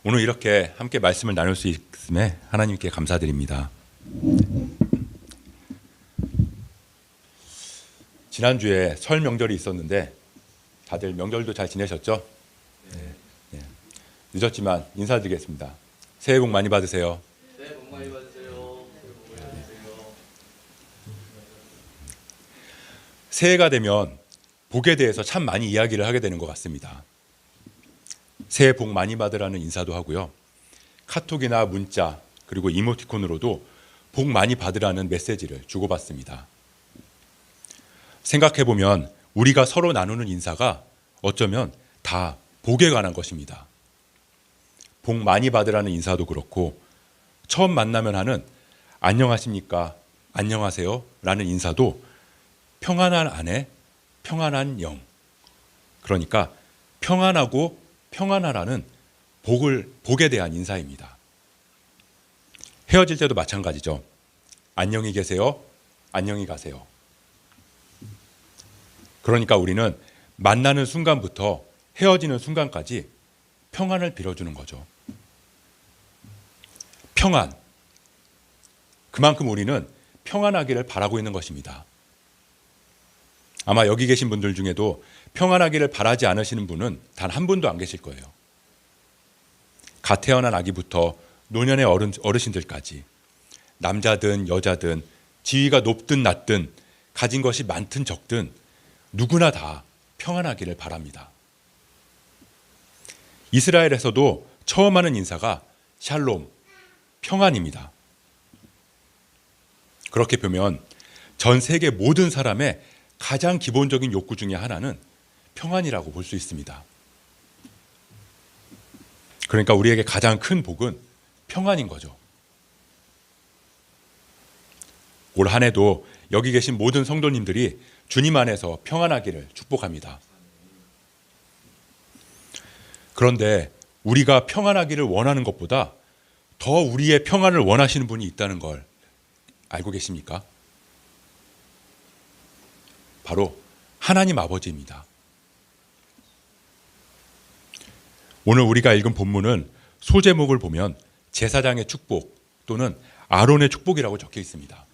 오늘 이렇게 함께 말씀을 나눌 수 있음에 하나님께 감사드립니다. 지난주에 설 명절이 있었는데 다들 명절도 잘 지내셨죠? 네. 늦었지만 인사드리겠습니다. 새해 복 많이 받으세요. 새해 복 많이 받으세요. 새해 복 많이 받으세요. 새해가 되면 복에 대해서 참 많이 이야기를 하게 되는 것 같습니다. 새해 복 많이 받으라는 인사도 하고요. 카톡이나 문자 그리고 이모티콘으로도 복 많이 받으라는 메시지를 주고받습니다. 생각해보면 우리가 서로 나누는 인사가 어쩌면 다 복에 관한 것입니다. 복 많이 받으라는 인사도 그렇고 처음 만나면 하는 안녕하십니까, 안녕하세요 라는 인사도 평안한 안에 평안한 영, 그러니까 평안하고 평안하라는 복에 대한 인사입니다. 헤어질 때도 마찬가지죠. 안녕히 계세요, 안녕히 가세요. 그러니까 우리는 만나는 순간부터 헤어지는 순간까지 평안을 빌어주는 거죠. 평안. 그만큼 우리는 평안하기를 바라고 있는 것입니다. 아마 여기 계신 분들 중에도 평안하기를 바라지 않으시는 분은 단 한 분도 안 계실 거예요. 갓 태어난 아기부터 노년의 어르신들까지 남자든 여자든 지위가 높든 낮든 가진 것이 많든 적든 누구나 다 평안하기를 바랍니다. 이스라엘에서도 처음 하는 인사가 샬롬, 평안입니다. 그렇게 보면 전 세계 모든 사람의 가장 기본적인 욕구 중에 하나는 평안이라고 볼 수 있습니다. 그러니까 우리에게 가장 큰 복은 평안인 거죠. 올 한 해도 여기 계신 모든 성도님들이 주님 안에서 평안하기를 축복합니다. 그런데 우리가 평안하기를 원하는 것보다 더 우리의 평안을 원하시는 분이 있다는 걸 알고 계십니까? 바로 하나님 아버지입니다. 오늘 우리가 읽은 본문은 소제목을 보면 제사장의 축복 또는 아론의 축복이라고 적혀 있습니다.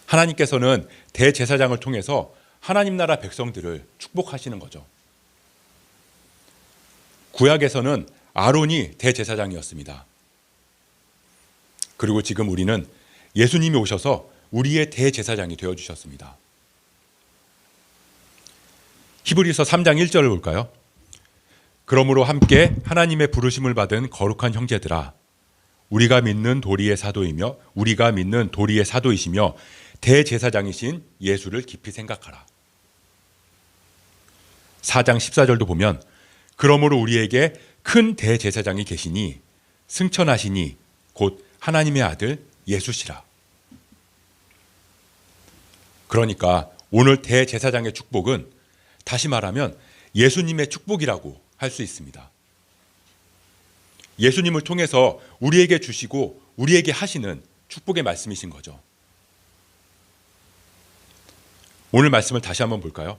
하나님께서는 대제사장을 통해서 하나님 나라 백성들을 축복하시는 거죠. 구약에서는 아론이 대제사장이었습니다. 그리고 지금 우리는 예수님이 오셔서 우리의 대제사장이 되어주셨습니다. 히브리서 3장 1절을 볼까요? 그러므로 함께 하나님의 부르심을 받은 거룩한 형제들아, 우리가 믿는 도리의 사도이시며 대제사장이신 예수를 깊이 생각하라. 4장 14절도 보면 그러므로 우리에게 큰 대제사장이 계시니 승천하시니 곧 하나님의 아들 예수시라. 그러니까 오늘 대제사장의 축복은 다시 말하면 예수님의 축복이라고 할 수 있습니다. 예수님을 통해서 우리에게 주시고 우리에게 하시는 축복의 말씀이신 거죠. 오늘 말씀을 다시 한번 볼까요?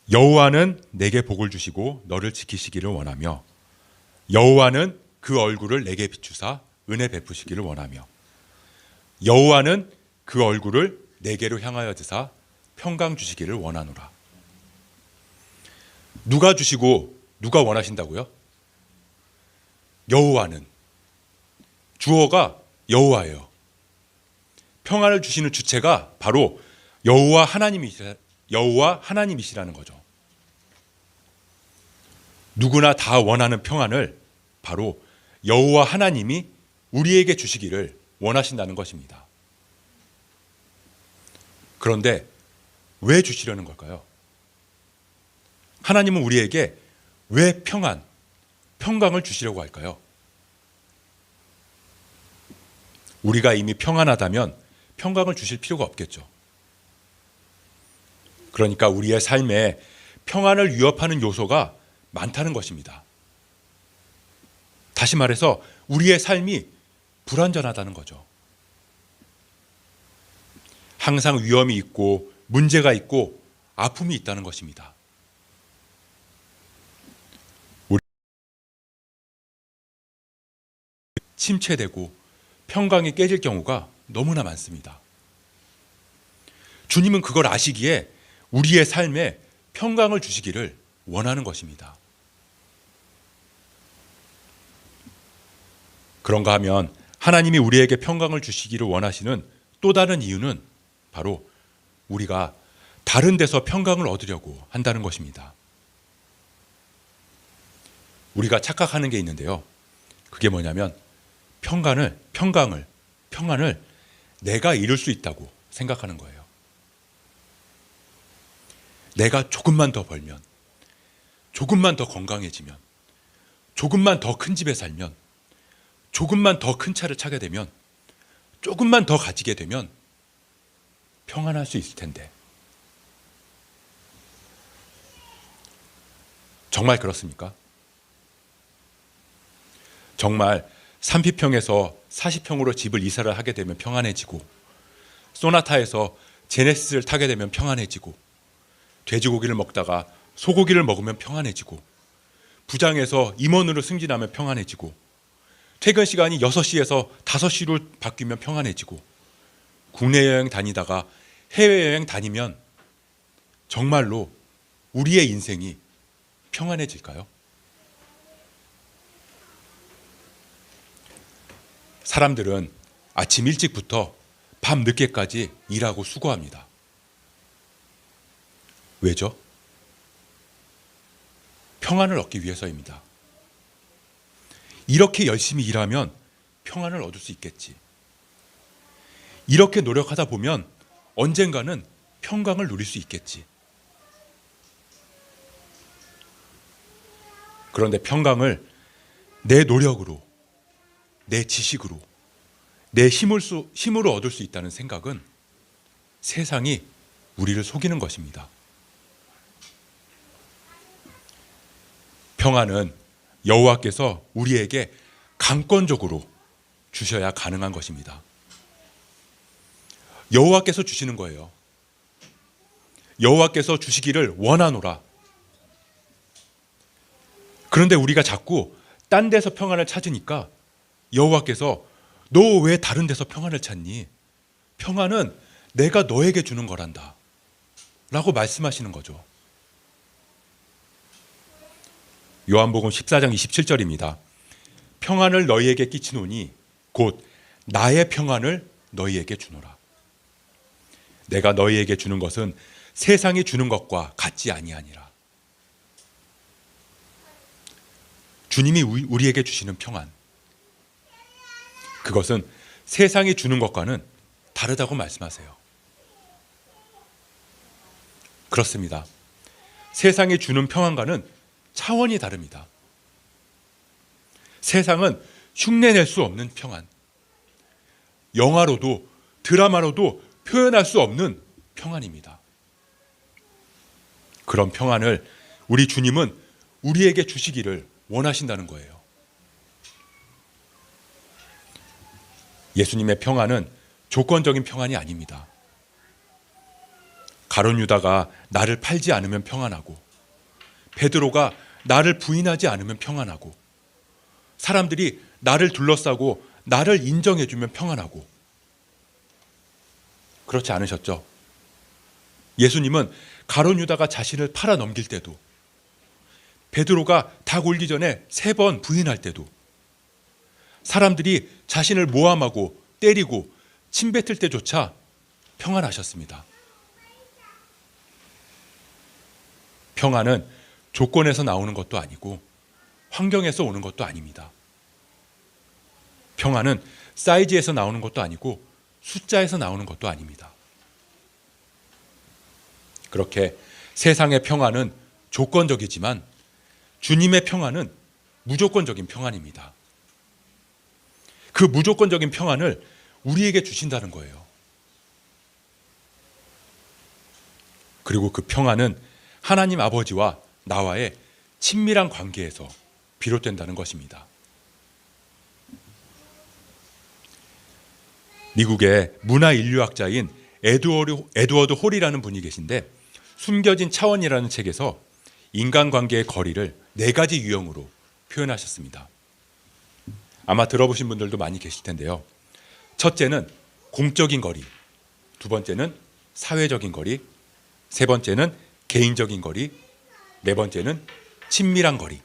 여호와는 내게 복을 주시고 너를 지키시기를 원하며 여호와는 그 얼굴을 내게 비추사 은혜 베푸시기를 원하며 여호와는 그 얼굴을 내게로 향하여 드사 평강 주시기를 원하노라. 누가 주시고 누가 원하신다고요? 여호와는. 주어가 여호와예요. 평안을 주시는 주체가 바로 여호와 하나님이시라는 거죠. 누구나 다 원하는 평안을 바로 여호와 하나님이 우리에게 주시기를 원하신다는 것입니다. 그런데 왜 주시려는 걸까요? 하나님은 우리에게 왜 평강을 주시려고 할까요? 우리가 이미 평안하다면 평강을 주실 필요가 없겠죠. 그러니까 우리의 삶에 평안을 위협하는 요소가 많다는 것입니다. 다시 말해서 우리의 삶이 불완전하다는 거죠. 항상 위험이 있고 문제가 있고 아픔이 있다는 것입니다. 침체되고 평강이 깨질 경우가 너무나 많습니다. 주님은 그걸 아시기에 우리의 삶에 평강을 주시기를 원하는 것입니다. 그런가 하면 하나님이 우리에게 평강을 주시기를 원하시는 또 다른 이유는 바로 우리가 다른 데서 평강을 얻으려고 한다는 것입니다. 우리가 착각하는 게 있는데요. 그게 뭐냐면 평안을 내가 이룰 수 있다고 생각하는 거예요. 내가 조금만 더 벌면, 조금만 더 건강해지면, 조금만 더 큰 집에 살면, 조금만 더 큰 차를 차게 되면, 조금만 더 가지게 되면 평안할 수 있을 텐데. 정말 그렇습니까? 정말 30평에서 40평으로 집을 이사를 하게 되면 평안해지고, 소나타에서 제네시스를 타게 되면 평안해지고, 돼지고기를 먹다가 소고기를 먹으면 평안해지고, 부장에서 임원으로 승진하면 평안해지고, 퇴근 시간이 6시에서 5시로 바뀌면 평안해지고, 국내 여행 다니다가 해외여행 다니면 정말로 우리의 인생이 평안해질까요? 사람들은 아침 일찍부터 밤 늦게까지 일하고 수고합니다. 왜죠? 평안을 얻기 위해서입니다. 이렇게 열심히 일하면 평안을 얻을 수 있겠지. 이렇게 노력하다 보면 언젠가는 평강을 누릴 수 있겠지. 그런데 평강을 내 노력으로, 내 지식으로, 내 힘으로 얻을 수 있다는 생각은 세상이 우리를 속이는 것입니다. 평안은 여호와께서 우리에게 강권적으로 주셔야 가능한 것입니다. 여호와께서 주시는 거예요. 여호와께서 주시기를 원하노라. 그런데 우리가 자꾸 딴 데서 평안을 찾으니까 여호와께서 너 왜 다른 데서 평안을 찾니? 평안은 내가 너에게 주는 거란다 라고 말씀하시는 거죠. 요한복음 14장 27절입니다. 평안을 너희에게 끼치노니 곧 나의 평안을 너희에게 주노라. 내가 너희에게 주는 것은 세상이 주는 것과 같지 아니하니라. 주님이 우리에게 주시는 평안, 그것은 세상이 주는 것과는 다르다고 말씀하세요. 그렇습니다. 세상이 주는 평안과는 차원이 다릅니다. 세상은 흉내낼 수 없는 평안, 영화로도 드라마로도 표현할 수 없는 평안입니다. 그런 평안을 우리 주님은 우리에게 주시기를 원하신다는 거예요. 예수님의 평안은 조건적인 평안이 아닙니다. 가룟 유다가 나를 팔지 않으면 평안하고, 베드로가 나를 부인하지 않으면 평안하고, 사람들이 나를 둘러싸고 나를 인정해주면 평안하고, 그렇지 않으셨죠? 예수님은 가룟 유다가 자신을 팔아 넘길 때도, 베드로가 닭 울기 전에 3번 부인할 때도, 사람들이 자신을 모함하고 때리고 침뱉을 때조차 평안하셨습니다. 평안은 조건에서 나오는 것도 아니고 환경에서 오는 것도 아닙니다. 평안은 사이즈에서 나오는 것도 아니고 숫자에서 나오는 것도 아닙니다. 그렇게 세상의 평안은 조건적이지만 주님의 평안은 무조건적인 평안입니다. 그 무조건적인 평안을 우리에게 주신다는 거예요. 그리고 그 평안은 하나님 아버지와 나와의 친밀한 관계에서 비롯된다는 것입니다. 미국의 문화인류학자인 에드워드 홀이라는 분이 계신데, 숨겨진 차원이라는 책에서 인간관계의 거리를 4가지 유형으로 표현하셨습니다. 아마 들어보신 분들도 많이 계실 텐데요. 첫째는 공적인 거리, 두 번째는 사회적인 거리, 세 번째는 개인적인 거리, 네 번째는 친밀한 거리.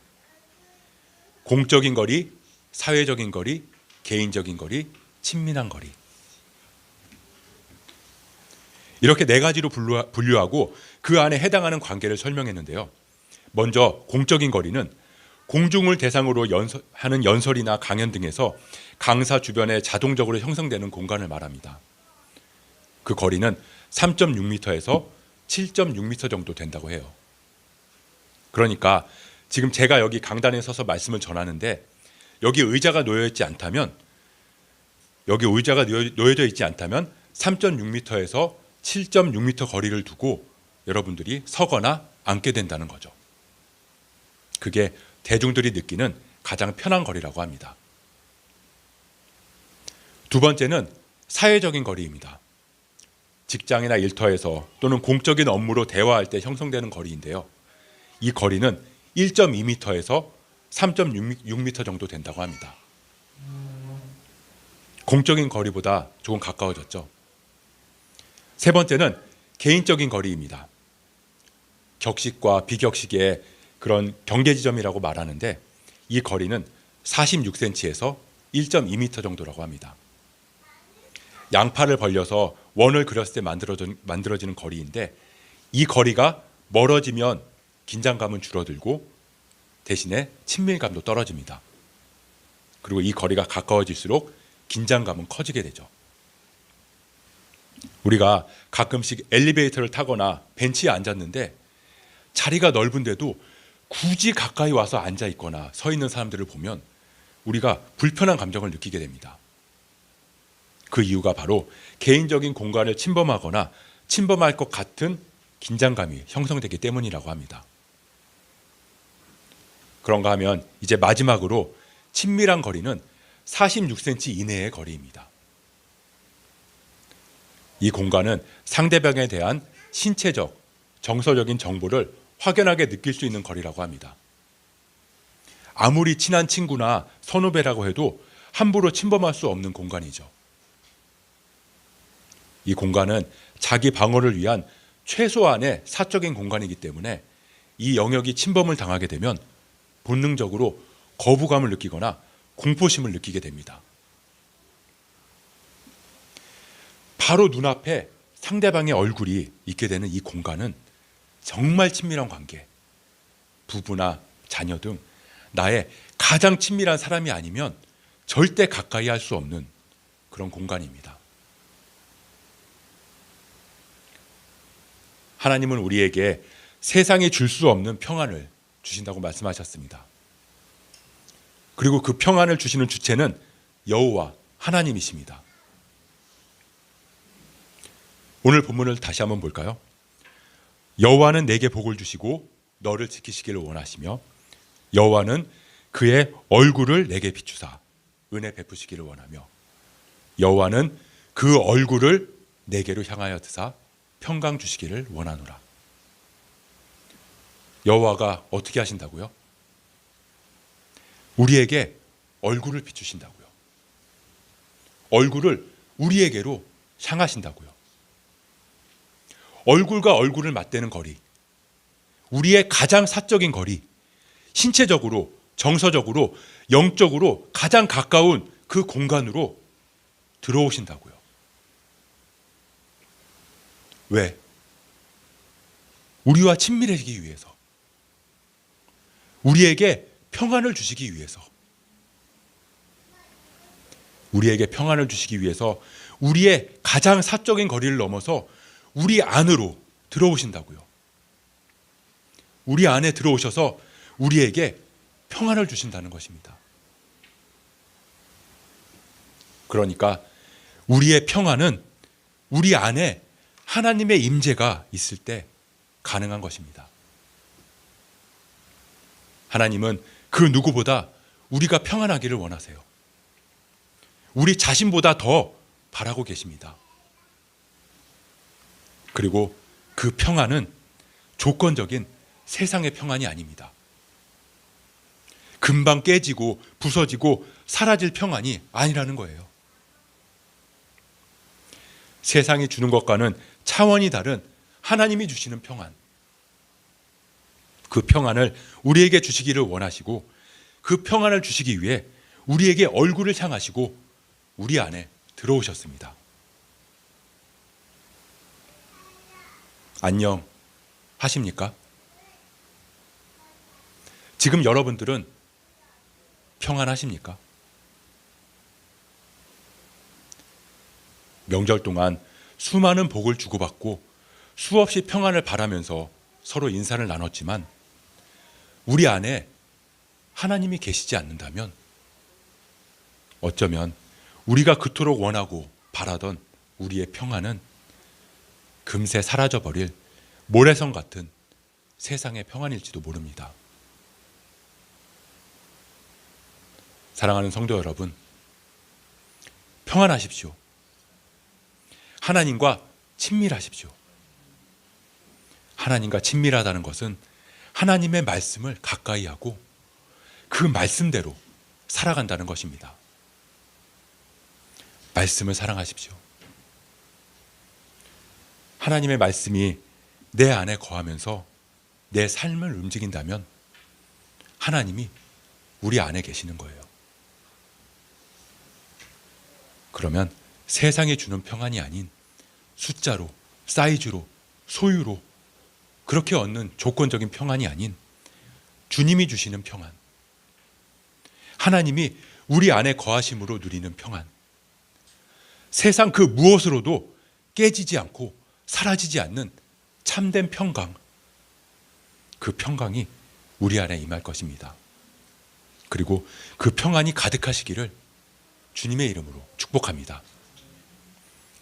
공적인 거리, 사회적인 거리, 개인적인 거리, 친밀한 거리. 이렇게 네 가지로 분류하고 그 안에 해당하는 관계를 설명했는데요. 먼저 공적인 거리는 공중을 대상으로 하는 연설이나 강연 등에서 강사 주변에 자동적으로 형성되는 공간을 말합니다. 그 거리는 3.6m에서 7.6m 정도 된다고 해요. 그러니까 지금 제가 여기 강단에 서서 말씀을 전하는데 여기 의자가 놓여져 있지 않다면 3.6m에서 7.6m 거리를 두고 여러분들이 서거나 앉게 된다는 거죠. 그게 대중들이 느끼는 가장 편한 거리라고 합니다. 두 번째는 사회적인 거리입니다. 직장이나 일터에서 또는 공적인 업무로 대화할 때 형성되는 거리인데요. 이 거리는 1.2m에서 3.6m 정도 된다고 합니다. 공적인 거리보다 조금 가까워졌죠. 세 번째는 개인적인 거리입니다. 격식과 비격식의 그런 경계 지점이라고 말하는데 이 거리는 46cm에서 1.2m 정도라고 합니다. 양팔을 벌려서 원을 그렸을 때 만들어지는 거리인데 이 거리가 멀어지면 긴장감은 줄어들고 대신에 친밀감도 떨어집니다. 그리고 이 거리가 가까워질수록 긴장감은 커지게 되죠. 우리가 가끔씩 엘리베이터를 타거나 벤치에 앉았는데 자리가 넓은데도 굳이 가까이 와서 앉아 있거나 서 있는 사람들을 보면 우리가 불편한 감정을 느끼게 됩니다. 그 이유가 바로 개인적인 공간을 침범하거나 침범할 것 같은 긴장감이 형성되기 때문이라고 합니다. 그런가 하면 이제 마지막으로 친밀한 거리는 46cm 이내의 거리입니다. 이 공간은 상대방에 대한 신체적, 정서적인 정보를 확연하게 느낄 수 있는 거리라고 합니다. 아무리 친한 친구나 선후배라고 해도 함부로 침범할 수 없는 공간이죠. 이 공간은 자기 방어를 위한 최소한의 사적인 공간이기 때문에 이 영역이 침범을 당하게 되면 본능적으로 거부감을 느끼거나 공포심을 느끼게 됩니다. 바로 눈앞에 상대방의 얼굴이 있게 되는 이 공간은 정말 친밀한 관계, 부부나 자녀 등 나의 가장 친밀한 사람이 아니면 절대 가까이 할 수 없는 그런 공간입니다. 하나님은 우리에게 세상이 줄 수 없는 평안을 주신다고 말씀하셨습니다. 그리고 그 평안을 주시는 주체는 여호와 하나님이십니다. 오늘 본문을 다시 한번 볼까요? 여호와는 내게 복을 주시고 너를 지키시기를 원하시며 여호와는 그의 얼굴을 내게 비추사 은혜 베푸시기를 원하며 여호와는 그 얼굴을 내게로 향하여 드사 평강 주시기를 원하노라. 여호와가 어떻게 하신다고요? 우리에게 얼굴을 비추신다고요. 얼굴을 우리에게로 향하신다고요. 얼굴과 얼굴을 맞대는 거리, 우리의 가장 사적인 거리, 신체적으로, 정서적으로, 영적으로 가장 가까운 그 공간으로 들어오신다고요. 왜? 우리와 친밀해지기 위해서, 우리에게 평안을 주시기 위해서, 우리에게 평안을 주시기 위해서 우리의 가장 사적인 거리를 넘어서 우리 안으로 들어오신다고요. 우리 안에 들어오셔서 우리에게 평안을 주신다는 것입니다. 그러니까 우리의 평안은 우리 안에 하나님의 임재가 있을 때 가능한 것입니다. 하나님은 그 누구보다 우리가 평안하기를 원하세요. 우리 자신보다 더 바라고 계십니다. 그리고 그 평안은 조건적인 세상의 평안이 아닙니다. 금방 깨지고 부서지고 사라질 평안이 아니라는 거예요. 세상이 주는 것과는 차원이 다른 하나님이 주시는 평안. 그 평안을 우리에게 주시기를 원하시고 그 평안을 주시기 위해 우리에게 얼굴을 향하시고 우리 안에 들어오셨습니다. 안녕 하십니까? 지금 여러분들은 평안하십니까? 명절 동안 수많은 복을 주고받고 수없이 평안을 바라면서 서로 인사를 나눴지만 우리 안에 하나님이 계시지 않는다면 어쩌면 우리가 그토록 원하고 바라던 우리의 평안은 금세 사라져버릴 모래성 같은 세상의 평안일지도 모릅니다. 사랑하는 성도 여러분, 평안하십시오. 하나님과 친밀하십시오. 하나님과 친밀하다는 것은 하나님의 말씀을 가까이 하고 그 말씀대로 살아간다는 것입니다. 말씀을 사랑하십시오. 하나님의 말씀이 내 안에 거하면서 내 삶을 움직인다면 하나님이 우리 안에 계시는 거예요. 그러면 세상이 주는 평안이 아닌 숫자로, 사이즈로, 소유로 그렇게 얻는 조건적인 평안이 아닌 주님이 주시는 평안, 하나님이 우리 안에 거하심으로 누리는 평안, 세상 그 무엇으로도 깨지지 않고 사라지지 않는 참된 평강, 그 평강이 우리 안에 임할 것입니다. 그리고 그 평안이 가득하시기를 주님의 이름으로 축복합니다.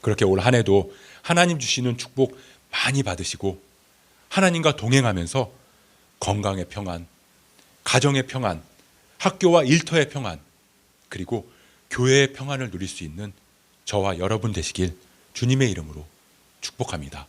그렇게 올 한 해도 하나님 주시는 축복 많이 받으시고 하나님과 동행하면서 건강의 평안, 가정의 평안, 학교와 일터의 평안, 그리고 교회의 평안을 누릴 수 있는 저와 여러분 되시길 주님의 이름으로 축복합니다.